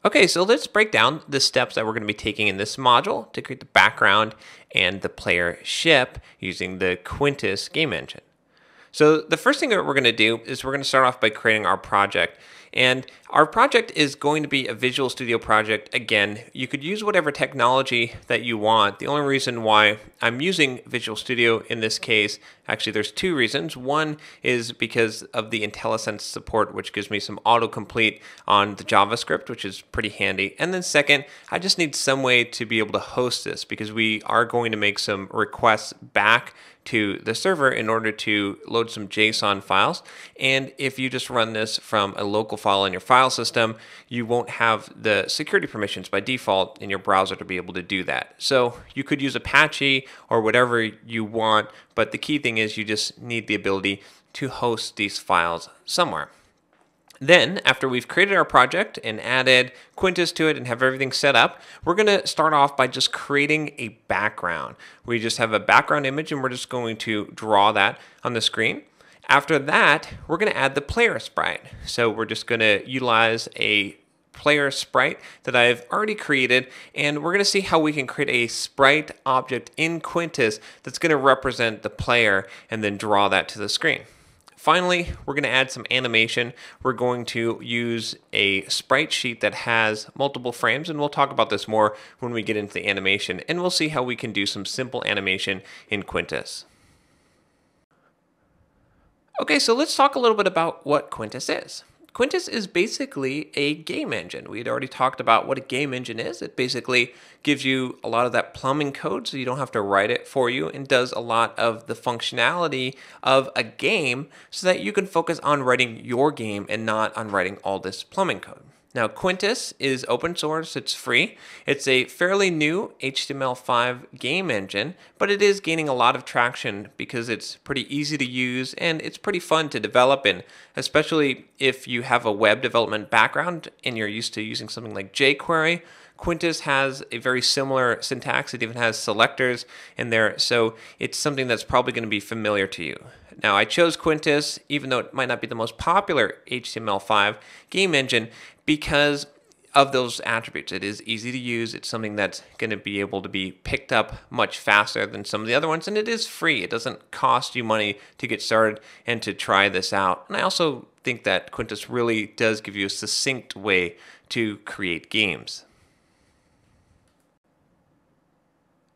Okay, so let's break down the steps that we're going to be taking in this module to create the background and the player ship using the Quintus game engine. So the first thing that we're going to do is we're going to start off by creating our project. And our project is going to be a Visual Studio project. Again, you could use whatever technology that you want. The only reason why I'm using Visual Studio in this case, actually there's two reasons. One is because of the IntelliSense support, which gives me some autocomplete on the JavaScript, which is pretty handy. And then second, I just need some way to be able to host this because we are going to make some requests back to the server in order to load some JSON files. And if you just run this from a local file in your file system, you won't have the security permissions by default in your browser to be able to do that. So you could use Apache or whatever you want, but the key thing is you just need the ability to host these files somewhere. Then, after we've created our project and added Quintus to it and have everything set up, we're going to start off by just creating a background. We just have a background image and we're just going to draw that on the screen. After that, we're going to add the player sprite. So we're just going to utilize a player sprite that I've already created, and we're going to see how we can create a sprite object in Quintus that's going to represent the player and then draw that to the screen. Finally, we're going to add some animation. We're going to use a Sprite Sheet that has multiple frames, and we'll talk about this more when we get into the animation, and we'll see how we can do some simple animation in Quintus. Okay, so let's talk a little bit about what Quintus is. Quintus is basically a game engine. We had already talked about what a game engine is. It basically gives you a lot of that plumbing code so you don't have to write it for you, and does a lot of the functionality of a game so that you can focus on writing your game and not on writing all this plumbing code. Now, Quintus is open source, it's free. It's a fairly new HTML5 game engine, but it is gaining a lot of traction because it's pretty easy to use and it's pretty fun to develop in, especially if you have a web development background and you're used to using something like jQuery. Quintus has a very similar syntax. It even has selectors in there, so it's something that's probably going to be familiar to you. Now, I chose Quintus, even though it might not be the most popular HTML5 game engine, because of those attributes. It is easy to use. It's something that's going to be able to be picked up much faster than some of the other ones, and it is free. It doesn't cost you money to get started and to try this out. And I also think that Quintus really does give you a succinct way to create games.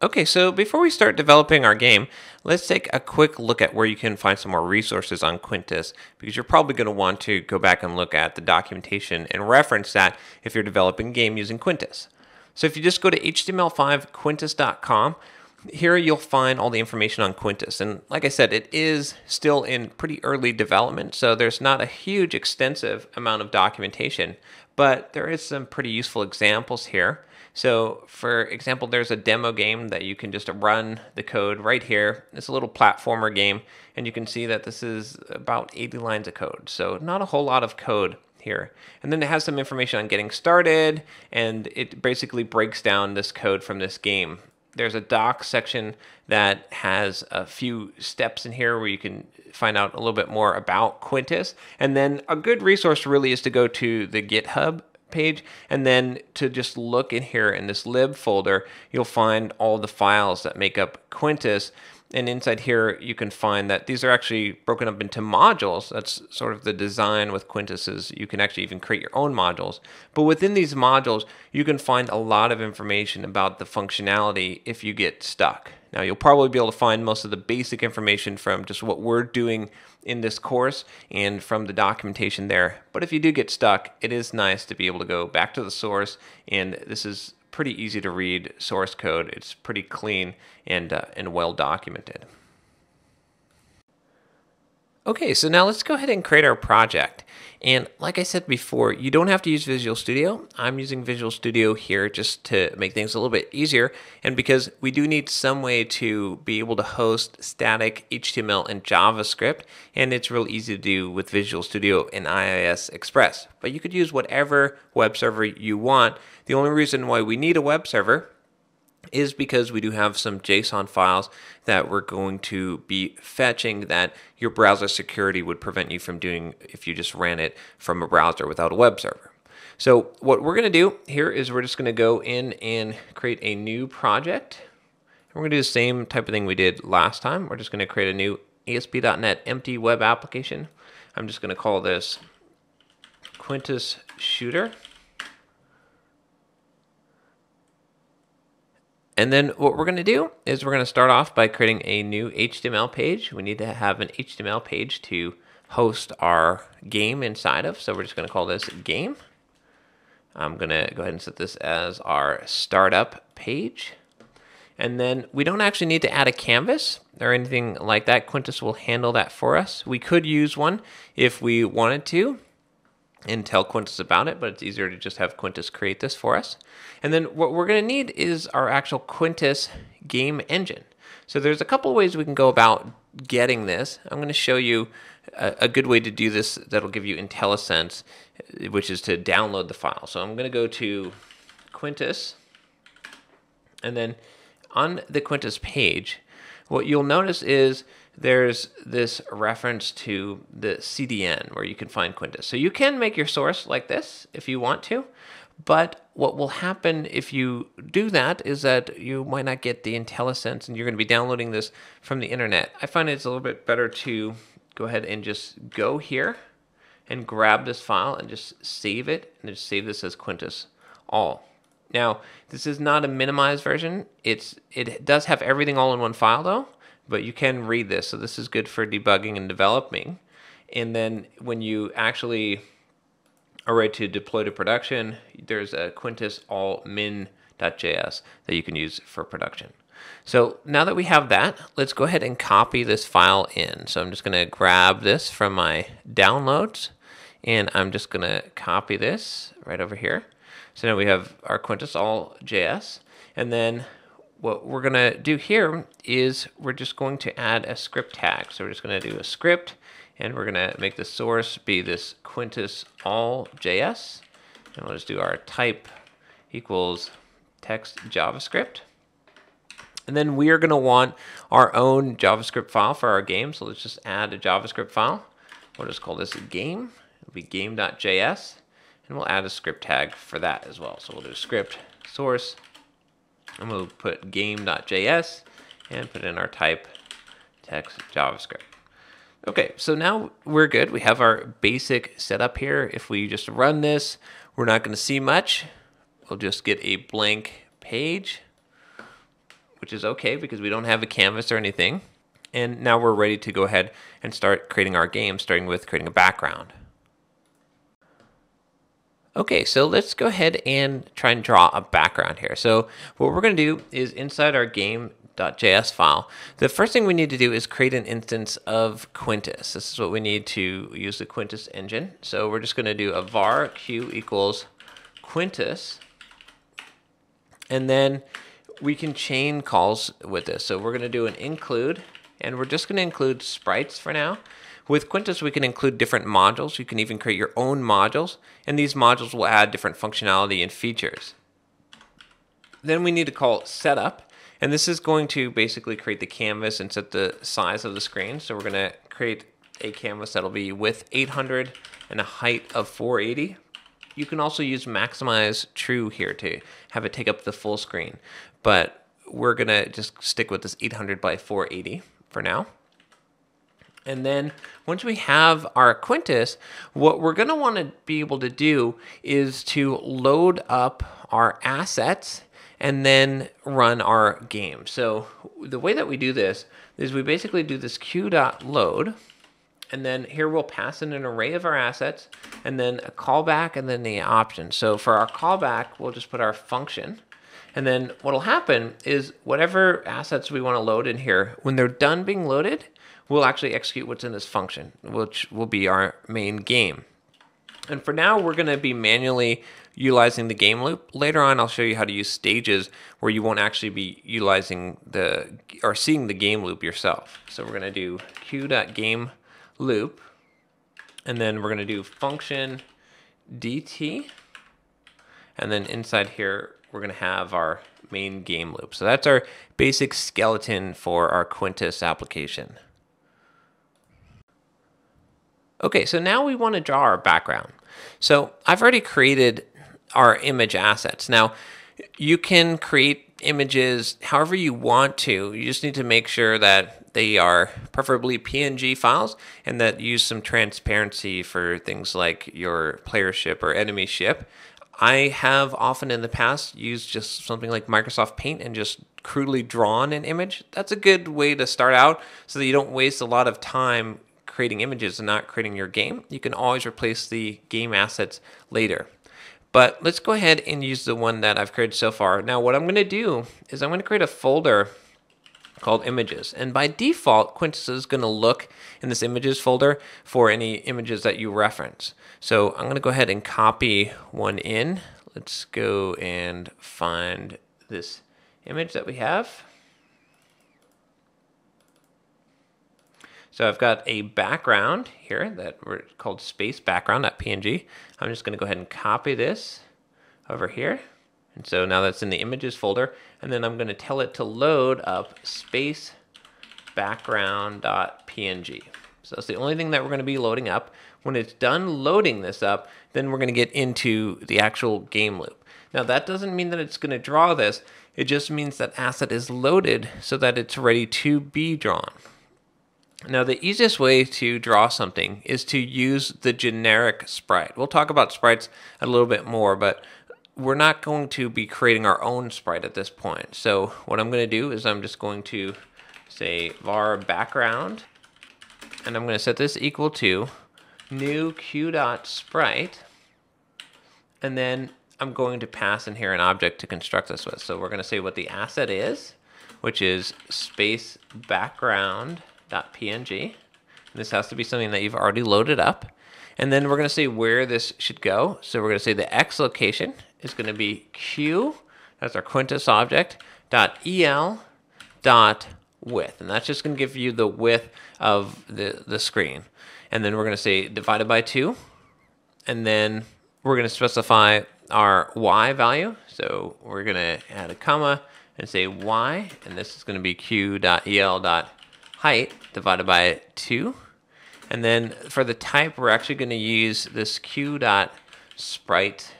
Okay, so before we start developing our game, let's take a quick look at where you can find some more resources on Quintus, because you're probably going to want to go back and look at the documentation and reference that if you're developing a game using Quintus. So if you just go to html5quintus.com, here you'll find all the information on Quintus. And like I said, it is still in pretty early development, so there's not a huge extensive amount of documentation, but there is some pretty useful examples here. So for example, there's a demo game that you can just run the code right here. It's a little platformer game, and you can see that this is about 80 lines of code. So not a whole lot of code here. And then it has some information on getting started, and it basically breaks down this code from this game. There's a doc section that has a few steps in here where you can find out a little bit more about Quintus. And then a good resource really is to go to the GitHub page, and then to just look in here in this lib folder, you'll find all the files that make up Quintus. And inside here, you can find that these are actually broken up into modules. That's sort of the design with Quintus, is you can actually even create your own modules. But within these modules, you can find a lot of information about the functionality if you get stuck. Now, you'll probably be able to find most of the basic information from just what we're doing in this course and from the documentation there. But if you do get stuck, it is nice to be able to go back to the source, and this is pretty easy to read source code. It's pretty clean and well documented. Okay, so now let's go ahead and create our project. And like I said before, you don't have to use Visual Studio. I'm using Visual Studio here just to make things a little bit easier, and because we do need some way to be able to host static HTML and JavaScript, and it's real easy to do with Visual Studio and IIS Express. But you could use whatever web server you want. The only reason why we need a web server is because we do have some JSON files that we're going to be fetching that your browser security would prevent you from doing if you just ran it from a browser without a web server. So what we're going to do here is we're just going to go in and create a new project. We're going to do the same type of thing we did last time. We're just going to create a new ASP.NET empty web application. I'm just going to call this Quintus Shooter. And then what we're going to do is we're going to start off by creating a new HTML page. We need to have an HTML page to host our game inside of. So we're just going to call this game. I'm going to go ahead and set this as our startup page. And then we don't actually need to add a canvas or anything like that. Quintus will handle that for us. We could use one if we wanted to and tell Quintus about it, but it's easier to just have Quintus create this for us. And then what we're going to need is our actual Quintus game engine. So there's a couple of ways we can go about getting this. I'm going to show you a good way to do this that'll give you IntelliSense, which is to download the file. So I'm going to go to Quintus, and then on the Quintus page, what you'll notice is there's this reference to the CDN where you can find Quintus. So you can make your source like this if you want to, but what will happen if you do that is that you might not get the IntelliSense and you're going to be downloading this from the internet. I find it's a little bit better to go ahead and just go here and grab this file and just save it, and just save this as Quintus all. Now, this is not a minimized version. It does have everything all in one file though, but you can read this. So this is good for debugging and developing. And then when you actually are ready to deploy to production, there's a Quintus all min.js that you can use for production. So now that we have that, let's go ahead and copy this file in. So I'm just going to grab this from my downloads, and I'm just going to copy this right over here. So now we have our Quintus all.js, and then what we're going to do here is we're just going to add a script tag. So we're just going to do a script, and we're going to make the source be this Quintus all.js, and we'll just do our type equals text JavaScript. And then we are going to want our own JavaScript file for our game. So let's just add a JavaScript file. We'll just call this game. It'll be game.js. And we'll add a script tag for that as well. So we'll do script source, and we'll put game.js and put in our type text JavaScript. Okay, so now we're good. We have our basic setup here. If we just run this, we're not going to see much. We'll just get a blank page, which is okay because we don't have a canvas or anything. And now we're ready to go ahead and start creating our game, starting with creating a background. Okay, so let's go ahead and try and draw a background here. So what we're going to do is inside our game.js file, the first thing we need to do is create an instance of Quintus. This is what we need to use the Quintus engine. So we're just going to do a var q equals Quintus, and then we can chain calls with this. So we're going to do an include, and we're just going to include sprites for now. With Quintus, we can include different modules. You can even create your own modules, and these modules will add different functionality and features. Then we need to call setup, and this is going to basically create the canvas and set the size of the screen. So we're going to create a canvas that'll be width 800 and a height of 480. You can also use maximize true here to have it take up the full screen, but we're going to just stick with this 800 by 480 for now. And then once we have our Quintus, what we're going to want to be able to do is to load up our assets and then run our game. So the way that we do this is we basically do this q.load, and then here we'll pass in an array of our assets, and then a callback, and then the option. So for our callback, we'll just put our function. And then what will happen is whatever assets we want to load in here, when they're done being loaded, we'll actually execute what's in this function, which will be our main game. And for now, we're going to be manually utilizing the game loop. Later on, I'll show you how to use stages where you won't actually be utilizing or seeing the game loop yourself. So we're going to do q.game loop, and then we're going to do function dt, and then inside here, we're going to have our main game loop. So that's our basic skeleton for our Quintus application. Okay, so now we want to draw our background. So I've already created our image assets. Now, you can create images however you want to. You just need to make sure that they are preferably PNG files and that use some transparency for things like your player ship or enemy ship. I have often in the past used just something like Microsoft Paint and just crudely drawn an image. That's a good way to start out so that you don't waste a lot of time creating images and not creating your game. You can always replace the game assets later. But let's go ahead and use the one that I've created so far. Now what I'm going to do is I'm going to create a folder called images. And by default, Quintus is going to look in this images folder for any images that you reference. So I'm going to go ahead and copy one in. Let's go and find this image that we have. So I've got a background here that we're called space background.png. I'm just going to go ahead and copy this over here. And so now that's in the images folder. And then I'm going to tell it to load up space background.png. So that's the only thing that we're going to be loading up. When it's done loading this up, then we're going to get into the actual game loop. Now that doesn't mean that it's going to draw this. It just means that asset is loaded so that it's ready to be drawn. Now the easiest way to draw something is to use the generic sprite. We'll talk about sprites a little bit more, but we're not going to be creating our own sprite at this point. So what I'm going to do is I'm just going to say var background, and I'm going to set this equal to new q.sprite, and then I'm going to pass in here an object to construct this with. So we're going to say what the asset is, which is space background.png. This has to be something that you've already loaded up. And then we're going to say where this should go. So we're going to say the X location is going to be Q, that's our Quintus object, .el dot width. And that's just going to give you the width of the screen. And then we're going to say divided by 2. And then we're going to specify our Y value. So we're going to add a comma and say Y. And this is going to be Q.el.height divided by 2. And then for the type, we're actually going to use this q.sprite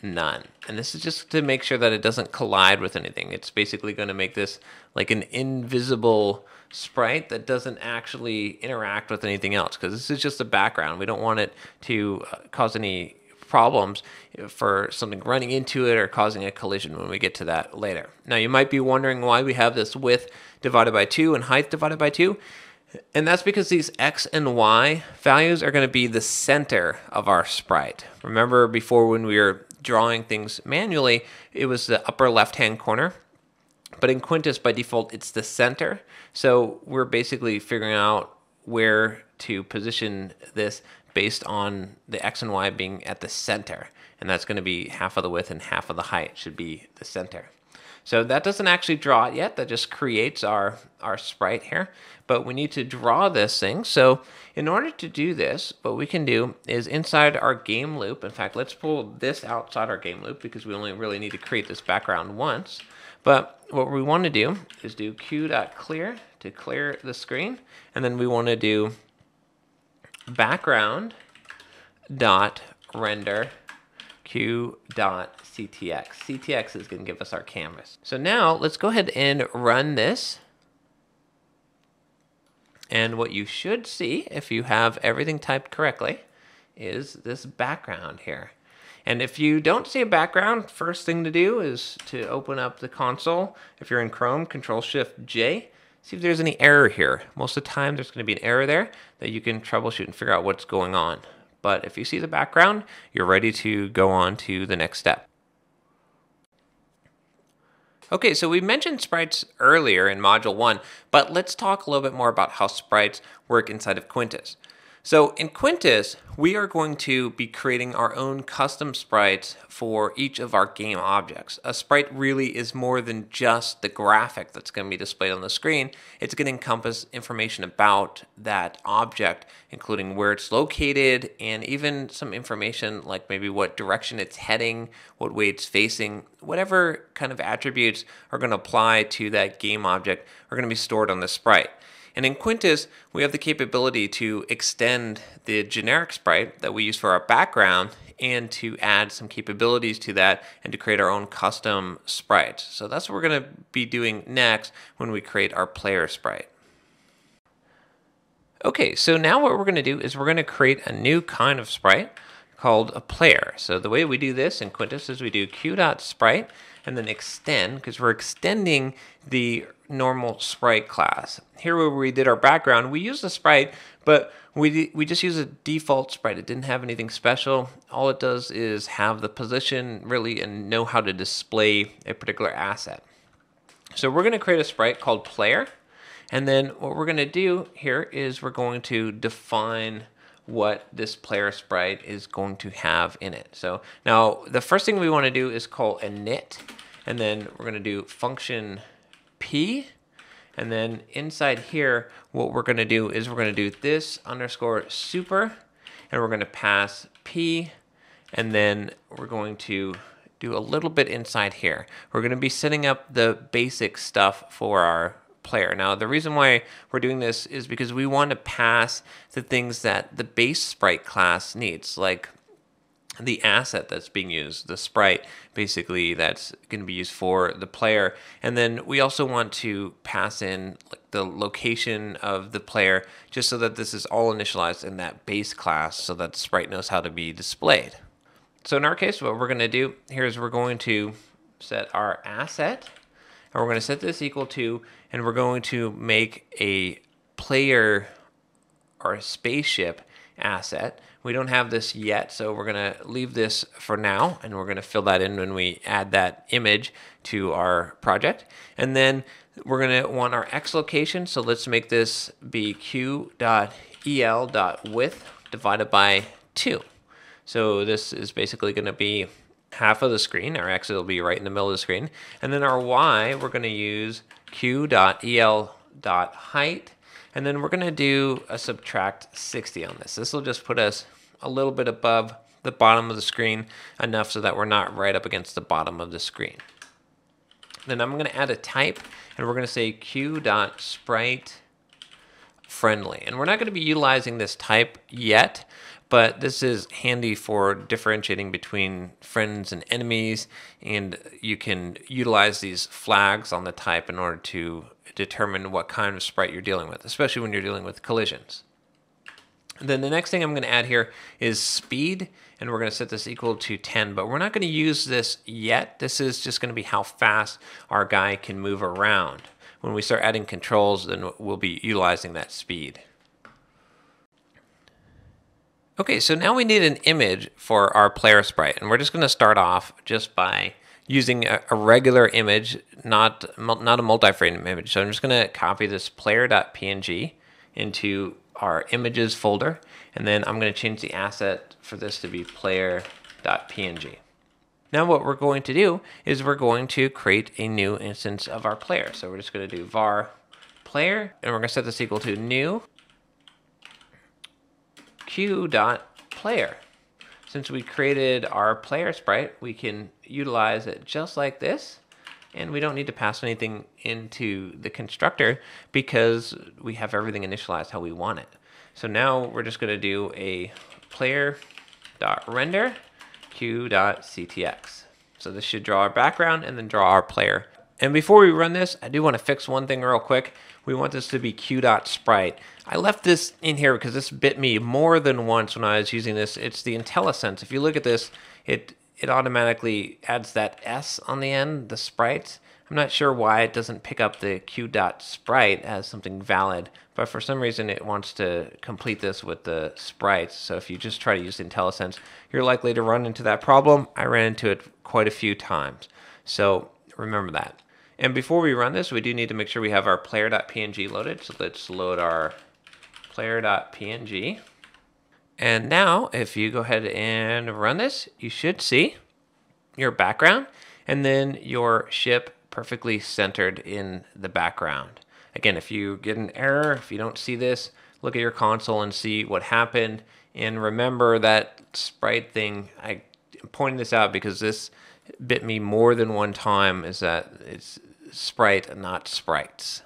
none. And this is just to make sure that it doesn't collide with anything. It's basically going to make this like an invisible sprite that doesn't actually interact with anything else, because this is just a background. We don't want it to cause any problems for something running into it or causing a collision when we get to that later. Now you might be wondering why we have this width divided by 2 and height divided by 2. And that's because these X and Y values are going to be the center of our sprite. Remember before when we were drawing things manually, it was the upper left-hand corner. But in Quintus, by default, it's the center. So we're basically figuring out where to position this based on the X and Y being at the center. And that's going to be half of the width and half of the height should be the center. So that doesn't actually draw it yet. That just creates our sprite here. But we need to draw this thing. So in order to do this, what we can do is inside our game loop. In fact, let's pull this outside our game loop because we only really need to create this background once. But what we want to do is do q.clear to clear the screen. And then we want to do background.render q.ctx. CTX is going to give us our canvas. So now let's go ahead and run this. And what you should see, if you have everything typed correctly, is this background here. And if you don't see a background, first thing to do is to open up the console. If you're in Chrome, Control-Shift-J. See if there's any error here. Most of the time there's going to be an error there that you can troubleshoot and figure out what's going on. But if you see the background, you're ready to go on to the next step. Okay, so we mentioned sprites earlier in Module 1, but let's talk a little bit more about how sprites work inside of Quintus. So in Quintus, we are going to be creating our own custom sprites for each of our game objects. A sprite really is more than just the graphic that's going to be displayed on the screen. It's going to encompass information about that object, including where it's located, and even some information like maybe what direction it's heading, what way it's facing. Whatever kind of attributes are going to apply to that game object are going to be stored on the sprite. And in Quintus, we have the capability to extend the generic sprite that we use for our background and to add some capabilities to that and to create our own custom sprites. So that's what we're going to be doing next when we create our player sprite. Okay, so now what we're going to do is we're going to create a new kind of sprite called a player. So the way we do this in Quintus is we do q.sprite and then extend, because we're extending the normal sprite class. Here where we did our background, we used the sprite, but we just use a default sprite. It didn't have anything special. All it does is have the position really and know how to display a particular asset. So we're going to create a sprite called player. And then what we're going to do here is we're going to define what this player sprite is going to have in it. So now the first thing we want to do is call init, and then we're going to do function p, and then inside here what we're going to do is we're going to do this underscore super, and we're going to pass p, and then we're going to do a little bit inside here. We're going to be setting up the basic stuff for our player. Now, the reason why we're doing this is because we want to pass the things that the base sprite class needs, like the asset that's being used, the sprite basically that's going to be used for the player. And then we also want to pass in like the location of the player just so that this is all initialized in that base class so that the sprite knows how to be displayed. So in our case, what we're going to do here is we're going to set our asset, and we're going to set this equal to, and we're going to make a player or a spaceship asset. We don't have this yet, so we're going to leave this for now, and we're going to fill that in when we add that image to our project. And then we're going to want our x location, so let's make this be q.el.width divided by 2. So this is basically going to be half of the screen. Our x will be right in the middle of the screen. And then our y, we're going to use q.el.height. And then we're going to do a subtract 60 on this. This will just put us a little bit above the bottom of the screen, enough so that we're not right up against the bottom of the screen. Then I'm going to add a type, and we're going to say q.sprite friendly. And we're not going to be utilizing this type yet, but this is handy for differentiating between friends and enemies, and you can utilize these flags on the type in order to determine what kind of sprite you're dealing with, especially when you're dealing with collisions. And then the next thing I'm going to add here is speed, and we're going to set this equal to 10, but we're not going to use this yet. This is just going to be how fast our guy can move around. When we start adding controls, then we'll be utilizing that speed. Okay, so now we need an image for our player sprite, and we're just going to start off just by using a regular image, not a multi-frame image. So I'm just going to copy this player.png into our images folder, and then I'm going to change the asset for this to be player.png. Now what we're going to do is we're going to create a new instance of our player. So we're just going to do var player, and we're going to set this equal to new q.player. Since we created our player sprite, we can utilize it just like this, and we don't need to pass anything into the constructor because we have everything initialized how we want it. So now we're just going to do a player.render q.ctx. So this should draw our background and then draw our player. And before we run this, I do want to fix one thing real quick. We want this to be q.sprite. I left this in here because this bit me more than once when I was using this. It's the IntelliSense. If you look at this, it automatically adds that S on the end, the sprites. I'm not sure why it doesn't pick up the q.sprite as something valid, but for some reason it wants to complete this with the sprites. So if you just try to use IntelliSense, you're likely to run into that problem. I ran into it quite a few times. So remember that. And before we run this, we do need to make sure we have our player.png loaded. So let's load our player.png. And now, if you go ahead and run this, you should see your background and then your ship perfectly centered in the background. Again, if you get an error, if you don't see this, look at your console and see what happened. And remember that sprite thing, I'm pointing this out because this bit me more than one time, is that it's sprite, not sprites.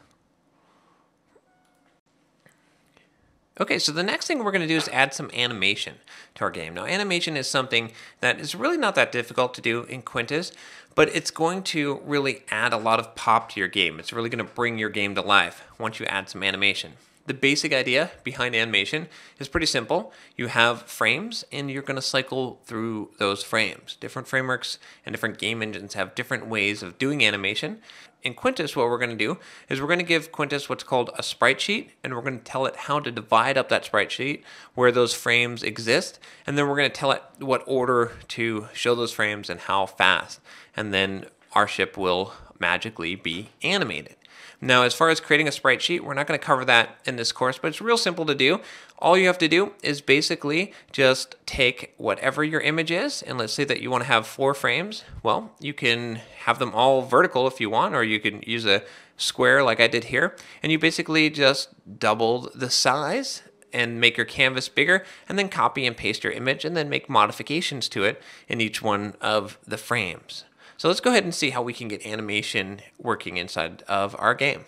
Okay, so the next thing we're going to do is add some animation to our game. Now, animation is something that is really not that difficult to do in Quintus, but it's going to really add a lot of pop to your game. It's really going to bring your game to life once you add some animation. The basic idea behind animation is pretty simple. You have frames, and you're going to cycle through those frames. Different frameworks and different game engines have different ways of doing animation. In Quintus, what we're going to do is we're going to give Quintus what's called a sprite sheet, and we're going to tell it how to divide up that sprite sheet where those frames exist, and then we're going to tell it what order to show those frames and how fast, and then our ship will magically be animated. Now, as far as creating a sprite sheet, we're not going to cover that in this course, but it's real simple to do. All you have to do is basically just take whatever your image is, and let's say that you want to have 4 frames. Well, you can have them all vertical if you want, or you can use a square like I did here, and you basically just double the size and make your canvas bigger, and then copy and paste your image, and then make modifications to it in each one of the frames. So let's go ahead and see how we can get animation working inside of our game.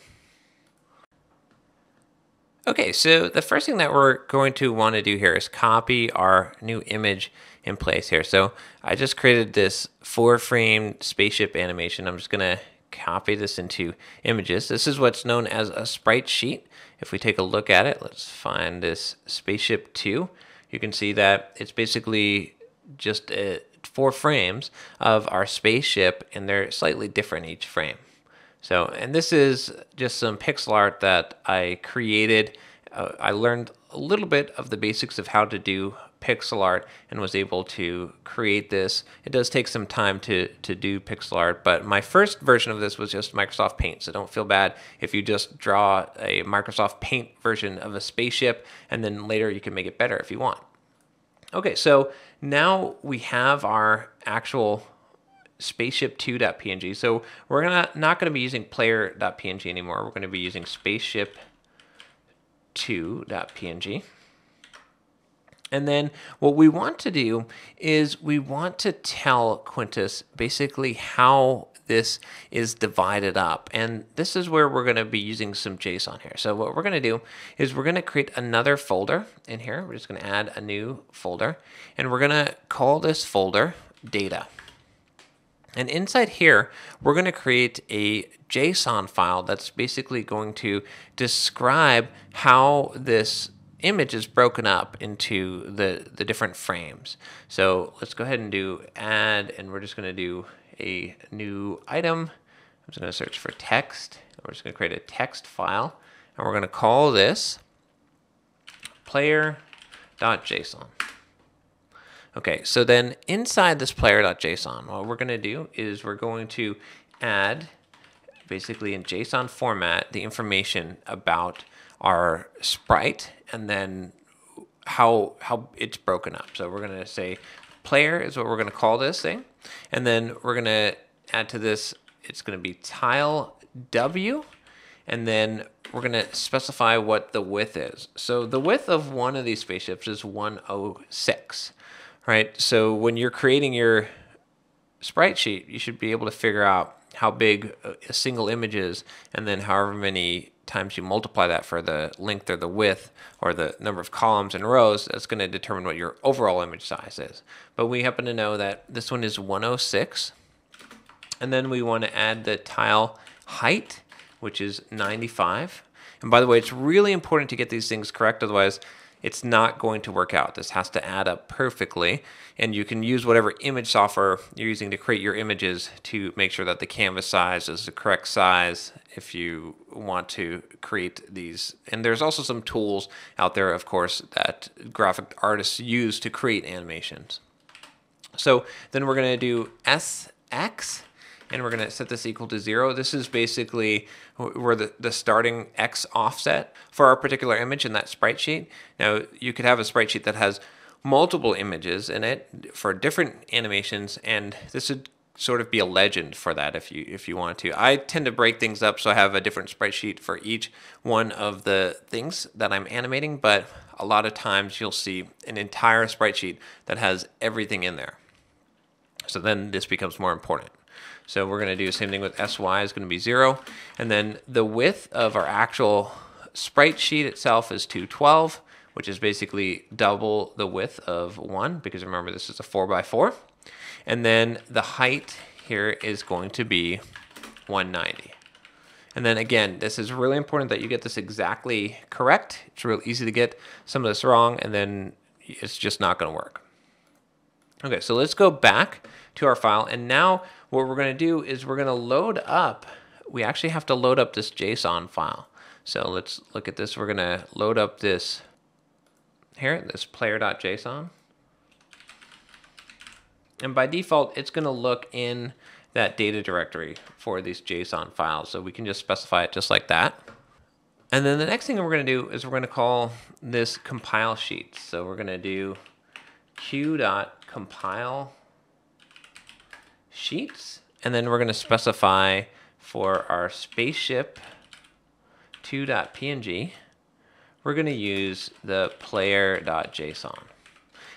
Okay, so the first thing that we're going to want to do here is copy our new image in place here. So I just created this 4-frame spaceship animation. I'm just going to copy this into images. This is what's known as a sprite sheet. If we take a look at it, let's find this spaceship 2. You can see that it's basically just 4 frames of our spaceship, and they're slightly different each frame. So, and this is just some pixel art that I created. I learned a little bit of the basics of how to do pixel art and was able to create this. It does take some time to do pixel art, but my first version of this was just Microsoft Paint, so don't feel bad if you just draw a Microsoft Paint version of a spaceship, and then later you can make it better if you want. Okay, so now we have our actual spaceship2.png. So we're not going to be using player.png anymore. We're going to be using spaceship2.png. And then what we want to do is we want to tell Quintus basically how this is divided up. And this is where we're going to be using some JSON here. So what we're going to do is we're going to create another folder in here. We're just going to add a new folder, and we're going to call this folder data. And inside here, we're going to create a JSON file that's basically going to describe how this image is broken up into the different frames. So let's go ahead and do add, and we're just going to do a new item. I'm just going to search for text. We're just going to create a text file, and we're going to call this player.json. Okay, so then inside this player.json, what we're going to do is we're going to add, basically in JSON format, the information about our sprite, and then how it's broken up. So we're going to say player is what we're going to call this thing, and then we're going to add to this, it's going to be tile W, and then we're going to specify what the width is. So the width of one of these spaceships is 106. Right, so when you're creating your sprite sheet, you should be able to figure out how big a single image is, and then however many times you multiply that for the length or the width or the number of columns and rows, that's going to determine what your overall image size is. But we happen to know that this one is 106, and then we want to add the tile height, which is 95. And by the way, it's really important to get these things correct, otherwise it's not going to work out. This has to add up perfectly, and you can use whatever image software you're using to create your images to make sure that the canvas size is the correct size if you want to create these. And there's also some tools out there, of course, that graphic artists use to create animations. So then we're going to do SX, and we're going to set this equal to 0. This is basically where the starting X offset for our particular image in that sprite sheet. Now, you could have a sprite sheet that has multiple images in it for different animations, and this would sort of be a legend for that if you want to. I tend to break things up, so I have a different sprite sheet for each one of the things that I'm animating, but a lot of times you'll see an entire sprite sheet that has everything in there. So then this becomes more important. So we're going to do the same thing with SY is going to be 0. And then the width of our actual sprite sheet itself is 212. which is basically double the width of 1, because remember this is a 4x4. And then the height here is going to be 190. And then again, this is really important that you get this exactly correct. It's real easy to get some of this wrong, and then it's just not going to work. Okay, so let's go back to our file, and now what we're going to do is we're going to load up. We actually have to load up this JSON file. So let's look at this. We're going to load up this here, this player.json. And by default, it's going to look in that data directory for these JSON files. So we can just specify it just like that. And then the next thing we're going to do is we're going to call this compile sheet. So we're going to do q.compile sheets. And then we're going to specify for our spaceship 2.png, we're going to use the player.json.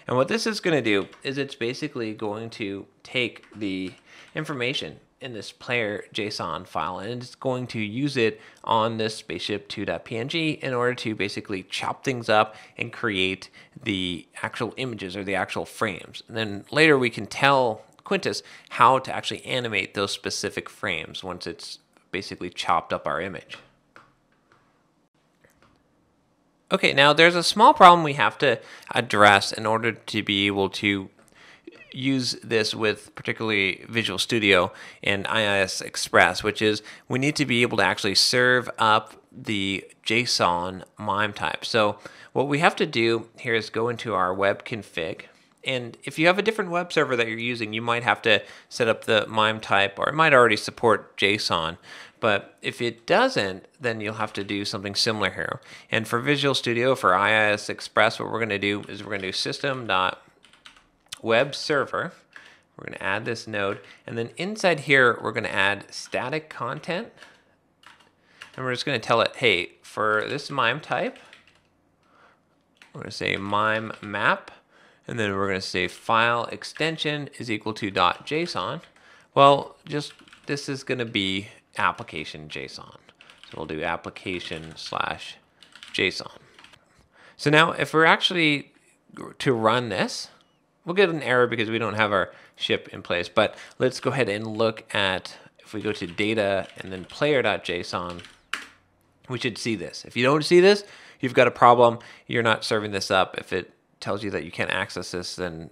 And what this is going to do is it's basically going to take the information in this player JSON file, and it's going to use it on this spaceship 2.png in order to basically chop things up and create the actual images or the actual frames. And then later we can tell Quintus how to actually animate those specific frames once it's basically chopped up our image. Okay, now there's a small problem we have to address in order to be able to use this with particularly Visual Studio and IIS Express, which is we need to be able to actually serve up the JSON MIME type. So what we have to do here is go into our web config. And if you have a different web server that you're using, you might have to set up the MIME type, or it might already support JSON. But if it doesn't, then you'll have to do something similar here. And for Visual Studio, for IIS Express, what we're going to do is we're going to do system.webserver. We're going to add this node. And then inside here, we're going to add static content. And we're just going to tell it, hey, for this MIME type, we're going to say MIME map. And then we're going to say file extension is equal to .json. Well, just this is going to be application JSON. So we'll do application/JSON. So now if we're actually to run this, we'll get an error because we don't have our ship in place. But let's go ahead and look at, if we go to data and then player.json, we should see this. If you don't see this, you've got a problem. You're not serving this up. If it tells you that you can't access this, then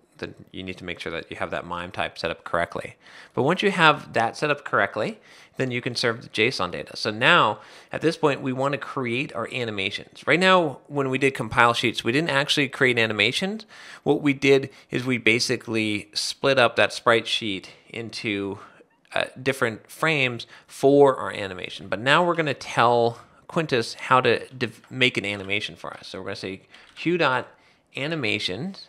you need to make sure that you have that MIME type set up correctly. But once you have that set up correctly, then you can serve the JSON data. So now, at this point, we want to create our animations. Right now, when we did compile sheets, we didn't actually create animations. What we did is we basically split up that sprite sheet into different frames for our animation. But now we're going to tell Quintus how to make an animation for us. So we're going to say q.animations.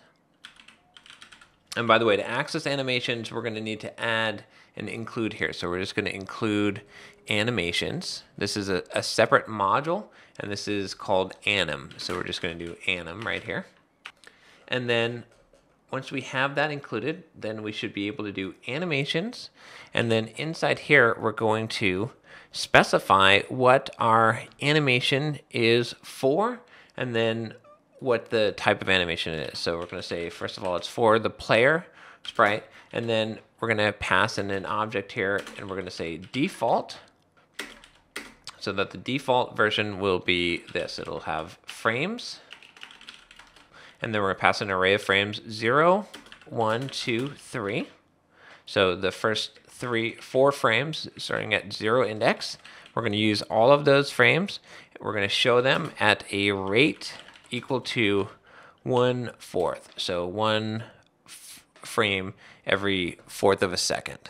And by the way, to access animations, we're going to need to add and include here. So we're just going to include animations. This is a separate module, and this is called anim. So we're just going to do anim right here. And then once we have that included, then we should be able to do animations. And then inside here, we're going to specify what our animation is for, and then what the type of animation it is. So we're going to say, first of all, it's for the player sprite, and then we're going to pass in an object here, and we're going to say default, so that the default version will be this. It'll have frames, and then we're going to pass in an array of frames 0, 1, 2, 3. So the first 4 frames starting at 0 index, we're going to use all of those frames. We're going to show them at a rate equal to 1/4. So 1 frame every 1/4 of a second.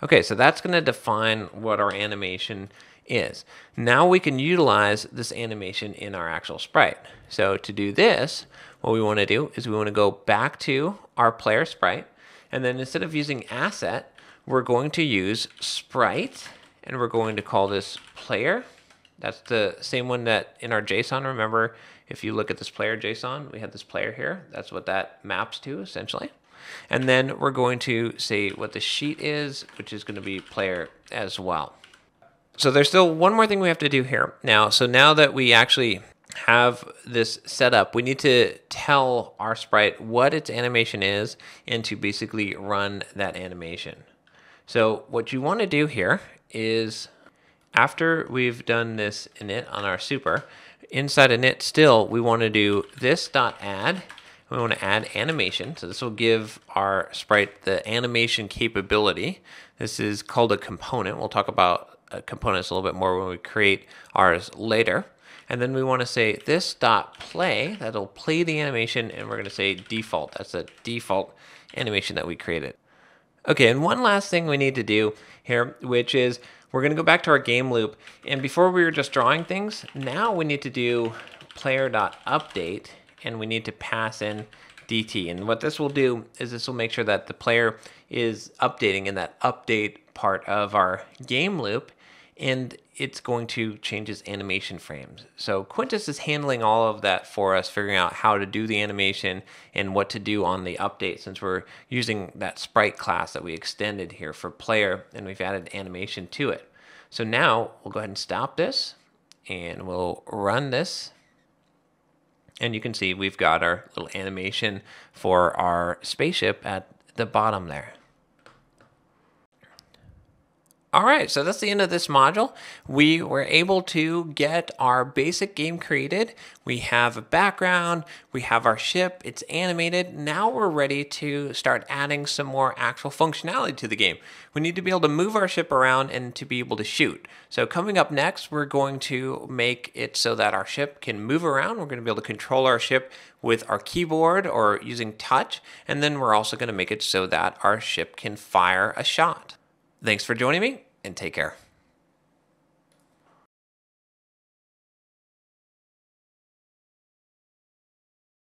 Okay, so that's going to define what our animation is. Now we can utilize this animation in our actual sprite. So to do this, what we want to do is we want to go back to our player sprite, and then instead of using asset, we're going to use sprite, and we're going to call this player. That's the same one that in our JSON, remember, if you look at this player JSON, we had this player here. That's what that maps to, essentially. And then we're going to say what the sheet is, which is going to be player as well. So there's still one more thing we have to do here. Now that we actually have this set up, we need to tell our sprite what its animation is and to basically run that animation. So what you want to do here is, after we've done this init on our super, inside init still, we want to do this dot add. We want to add animation. So this will give our sprite the animation capability. This is called a component. We'll talk about components a little bit more when we create ours later. And then we want to say this dot play. That'll play the animation, and we're going to say default. That's a default animation that we created. Okay, and one last thing we need to do here, which is we're going to go back to our game loop. And before we were just drawing things, now we need to do player.update, and we need to pass in DT. And what this will do is this will make sure that the player is updating in that update part of our game loop, and it's going to change its animation frames. So Quintus is handling all of that for us, figuring out how to do the animation and what to do on the update, since we're using that sprite class that we extended here for player, and we've added animation to it. So now we'll go ahead and stop this, and we'll run this. And you can see we've got our little animation for our spaceship at the bottom there. All right, so that's the end of this module. We were able to get our basic game created. We have a background, we have our ship, it's animated. Now we're ready to start adding some more actual functionality to the game. We need to be able to move our ship around and to be able to shoot. So coming up next, we're going to make it so that our ship can move around. We're going to be able to control our ship with our keyboard or using touch. And then we're also going to make it so that our ship can fire a shot. Thanks for joining me, and take care.